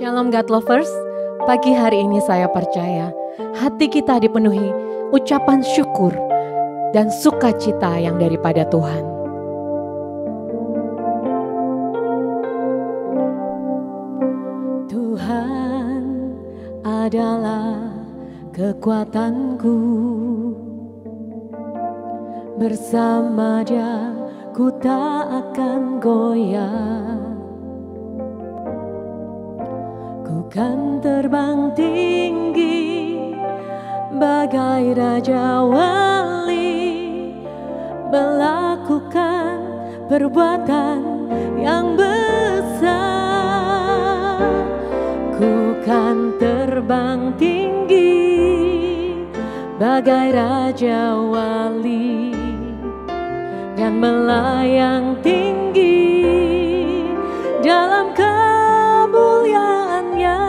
Shalom God Lovers, pagi hari ini saya percaya hati kita dipenuhi ucapan syukur dan sukacita yang daripada Tuhan. Tuhan adalah kekuatanku, bersama Dia ku tak akan goyah. Ku kan terbang tinggi bagai Raja Wali, melakukan perbuatan yang besar. Ku kan terbang tinggi bagai Raja Wali dan melayang tinggi dalam kemuliaannya,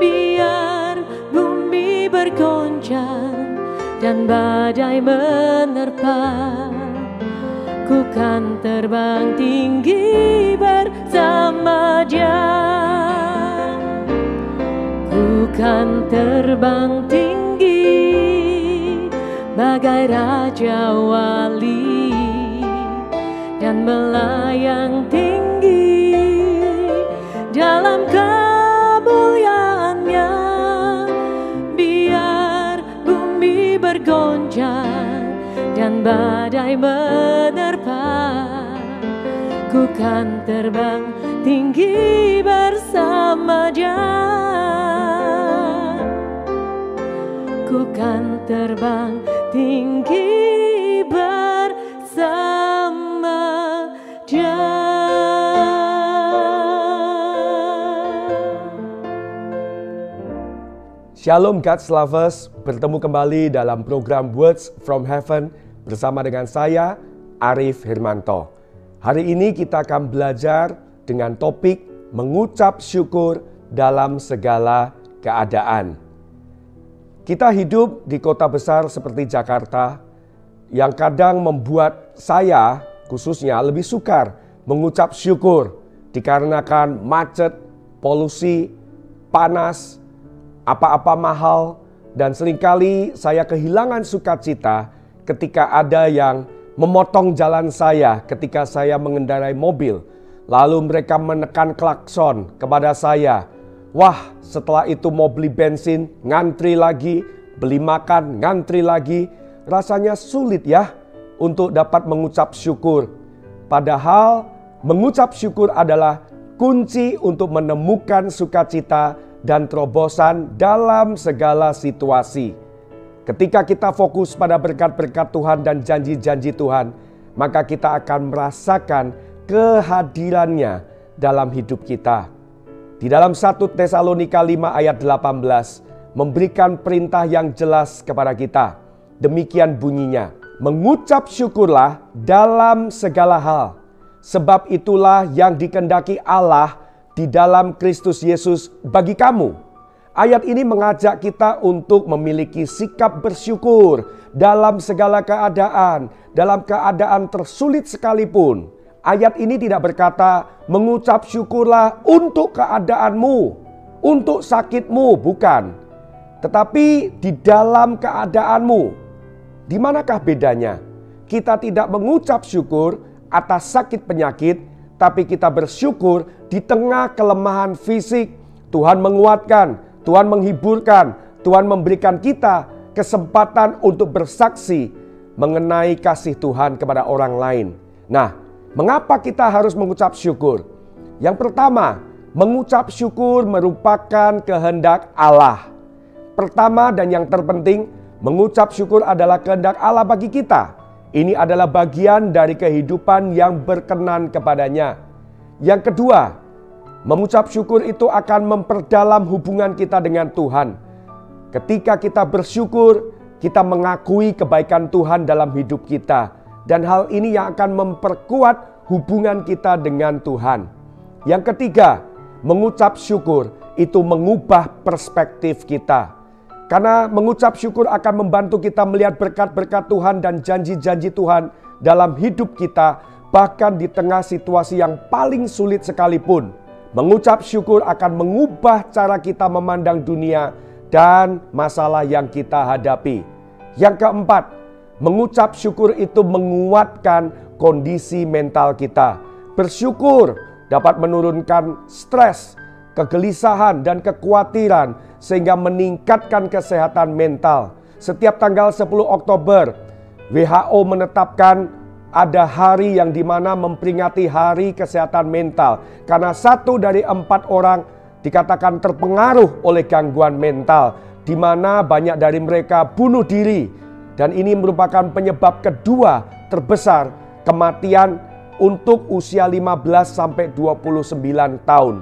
biar bumi bergoncang dan badai menerpa. Ku kan terbang tinggi bersama Dia. Ku kan terbang tinggi bagai Raja Wali dan melayang tinggi dalam kemuliaannya, biar bumi bergoncang dan badai menerpa. Ku kan terbang tinggi bersama Dia. Ku kan terbang tinggi bersama Dia. Shalom God's Lovers, bertemu kembali dalam program Words from Heaven bersama dengan saya, Arif Hermanto. Hari ini kita akan belajar dengan topik mengucap syukur dalam segala keadaan. Kita hidup di kota besar seperti Jakarta yang kadang membuat saya khususnya lebih sukar mengucap syukur dikarenakan macet, polusi, panas, apa-apa mahal, dan seringkali saya kehilangan sukacita ketika ada yang memotong jalan saya ketika saya mengendarai mobil. Lalu mereka menekan klakson kepada saya. Wah, setelah itu mau beli bensin, ngantri lagi, beli makan, ngantri lagi. rasanya sulit ya untuk dapat mengucap syukur. Padahal mengucap syukur adalah kunci untuk menemukan sukacita dan terobosan dalam segala situasi. Ketika kita fokus pada berkat-berkat Tuhan dan janji-janji Tuhan, maka kita akan merasakan kehadirannya dalam hidup kita. Di dalam 1 Tesalonika 5 ayat 18 memberikan perintah yang jelas kepada kita. Demikian bunyinya, mengucap syukurlah dalam segala hal, sebab itulah yang dikehendaki Allah di dalam Kristus Yesus bagi kamu. Ayat ini mengajak kita untuk memiliki sikap bersyukur dalam segala keadaan, dalam keadaan tersulit sekalipun. Ayat ini tidak berkata mengucap syukurlah untuk keadaanmu, untuk sakitmu, bukan. Tetapi di dalam keadaanmu. Di manakah bedanya? Kita tidak mengucap syukur atas sakit penyakit, tapi kita bersyukur di tengah kelemahan fisik. Tuhan menguatkan, Tuhan menghiburkan, Tuhan memberikan kita kesempatan untuk bersaksi mengenai kasih Tuhan kepada orang lain. Nah, mengapa kita harus mengucap syukur? Yang pertama, mengucap syukur merupakan kehendak Allah. Pertama dan yang terpenting, mengucap syukur adalah kehendak Allah bagi kita. Ini adalah bagian dari kehidupan yang berkenan kepadanya. Yang kedua, mengucap syukur itu akan memperdalam hubungan kita dengan Tuhan. Ketika kita bersyukur, kita mengakui kebaikan Tuhan dalam hidup kita. Dan hal ini yang akan memperkuat hubungan kita dengan Tuhan. Yang ketiga, mengucap syukur itu mengubah perspektif kita. Karena mengucap syukur akan membantu kita melihat berkat-berkat Tuhan dan janji-janji Tuhan dalam hidup kita, bahkan di tengah situasi yang paling sulit sekalipun. Mengucap syukur akan mengubah cara kita memandang dunia dan masalah yang kita hadapi. Yang keempat, mengucap syukur itu menguatkan kondisi mental kita. Bersyukur dapat menurunkan stres, kegelisahan dan kekhawatiran sehingga meningkatkan kesehatan mental. Setiap tanggal 10 Oktober, WHO menetapkan ada hari yang dimana memperingati hari kesehatan mental. Karena 1 dari 4 orang dikatakan terpengaruh oleh gangguan mental, di mana banyak dari mereka bunuh diri. Dan ini merupakan penyebab kedua terbesar kematian untuk usia 15 sampai 29 tahun.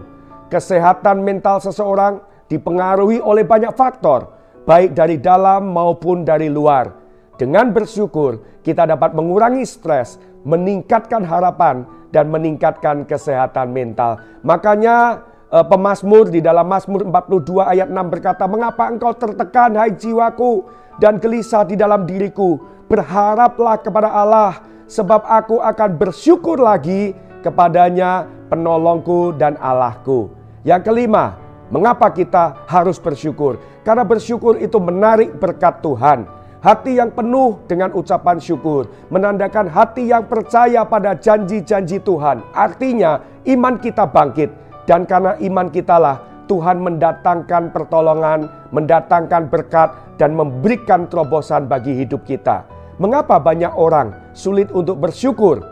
Kesehatan mental seseorang dipengaruhi oleh banyak faktor, baik dari dalam maupun dari luar. Dengan bersyukur, kita dapat mengurangi stres, meningkatkan harapan, dan meningkatkan kesehatan mental. Makanya pemazmur di dalam Mazmur 42 ayat 6 berkata, "Mengapa engkau tertekan, hai jiwaku, dan gelisah di dalam diriku? Berharaplah kepada Allah, sebab aku akan bersyukur lagi kepadanya, penolongku dan Allahku." Yang kelima, mengapa kita harus bersyukur? Karena bersyukur itu menarik berkat Tuhan. Hati yang penuh dengan ucapan syukur menandakan hati yang percaya pada janji-janji Tuhan. Artinya iman kita bangkit. Dan karena iman kitalah Tuhan mendatangkan pertolongan, mendatangkan berkat, dan memberikan terobosan bagi hidup kita. Mengapa banyak orang sulit untuk bersyukur?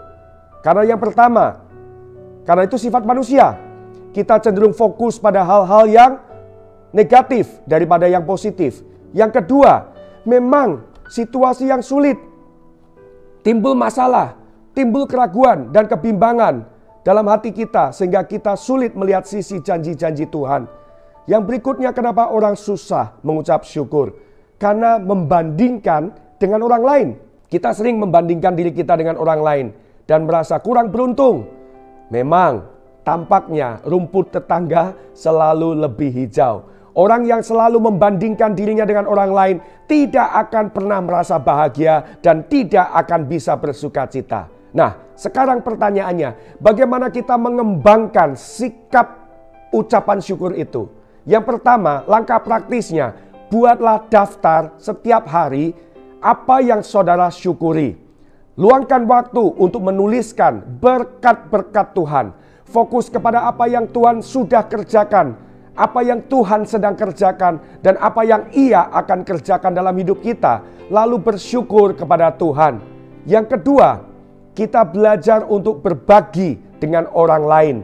Karena yang pertama, karena itu sifat manusia. Kita cenderung fokus pada hal-hal yang negatif daripada yang positif. Yang kedua, memang situasi yang sulit, timbul masalah, timbul keraguan dan kebimbangan dalam hati kita sehingga kita sulit melihat sisi janji-janji Tuhan. Yang berikutnya, kenapa orang susah mengucap syukur? Karena membandingkan dengan orang lain. Kita sering membandingkan diri kita dengan orang lain dan merasa kurang beruntung. Memang tampaknya rumput tetangga selalu lebih hijau. Orang yang selalu membandingkan dirinya dengan orang lain tidak akan pernah merasa bahagia dan tidak akan bisa bersukacita. Nah, sekarang pertanyaannya, bagaimana kita mengembangkan sikap ucapan syukur itu? Yang pertama, langkah praktisnya, buatlah daftar setiap hari apa yang saudara syukuri. Luangkan waktu untuk menuliskan berkat-berkat Tuhan. Fokus kepada apa yang Tuhan sudah kerjakan, apa yang Tuhan sedang kerjakan dan apa yang Ia akan kerjakan dalam hidup kita, lalu bersyukur kepada Tuhan. Yang kedua, kita belajar untuk berbagi dengan orang lain.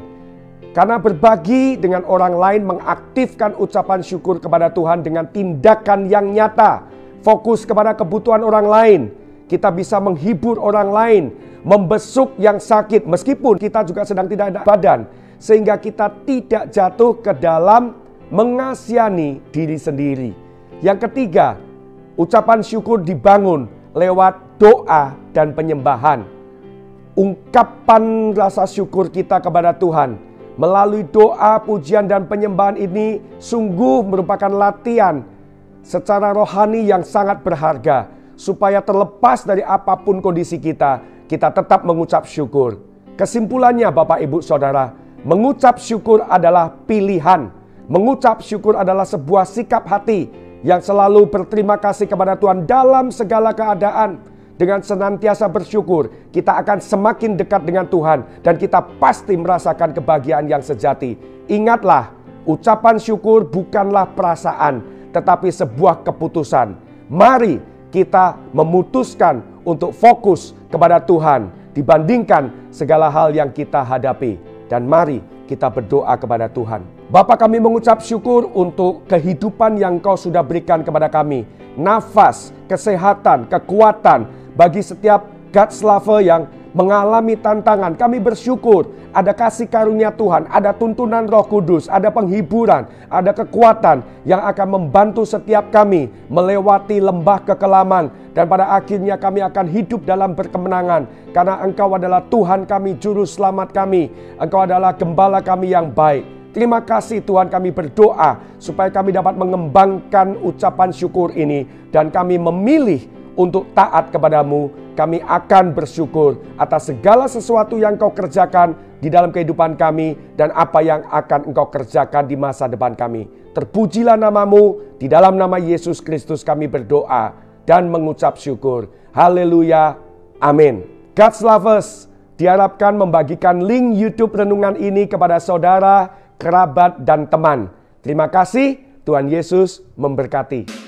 Karena berbagi dengan orang lain mengaktifkan ucapan syukur kepada Tuhan dengan tindakan yang nyata. Fokus kepada kebutuhan orang lain. Kita bisa menghibur orang lain, membesuk yang sakit meskipun kita juga sedang tidak ada badan. Sehingga kita tidak jatuh ke dalam mengasihani diri sendiri. Yang ketiga, ucapan syukur dibangun lewat doa dan penyembahan. Ungkapan rasa syukur kita kepada Tuhan melalui doa, pujian, dan penyembahan ini sungguh merupakan latihan secara rohani yang sangat berharga. Supaya terlepas dari apapun kondisi kita, kita tetap mengucap syukur. Kesimpulannya Bapak Ibu Saudara, mengucap syukur adalah pilihan. Mengucap syukur adalah sebuah sikap hati yang selalu berterima kasih kepada Tuhan dalam segala keadaan. Dengan senantiasa bersyukur, kita akan semakin dekat dengan Tuhan dan kita pasti merasakan kebahagiaan yang sejati. Ingatlah, ucapan syukur bukanlah perasaan, tetapi sebuah keputusan. Mari kita memutuskan untuk fokus kepada Tuhan dibandingkan segala hal yang kita hadapi. Dan mari kita berdoa kepada Tuhan. Bapa, kami mengucap syukur untuk kehidupan yang Kau sudah berikan kepada kami. Nafas, kesehatan, kekuatan bagi setiap God's lover yang mengalami tantangan. Kami bersyukur ada kasih karunia Tuhan, ada tuntunan Roh Kudus, ada penghiburan, ada kekuatan yang akan membantu setiap kami melewati lembah kekelaman. Dan pada akhirnya kami akan hidup dalam berkemenangan. Karena Engkau adalah Tuhan kami, Juru Selamat kami. Engkau adalah Gembala kami yang baik. Terima kasih Tuhan, kami berdoa supaya kami dapat mengembangkan ucapan syukur ini. Dan kami memilih untuk taat kepadamu. Kami akan bersyukur atas segala sesuatu yang Kau kerjakan di dalam kehidupan kami dan apa yang akan Engkau kerjakan di masa depan kami. Terpujilah nama-Mu, di dalam nama Yesus Kristus kami berdoa dan mengucap syukur. Haleluya, amin. God's lovers, diharapkan membagikan link YouTube renungan ini kepada saudara, kerabat, dan teman. Terima kasih, Tuhan Yesus memberkati.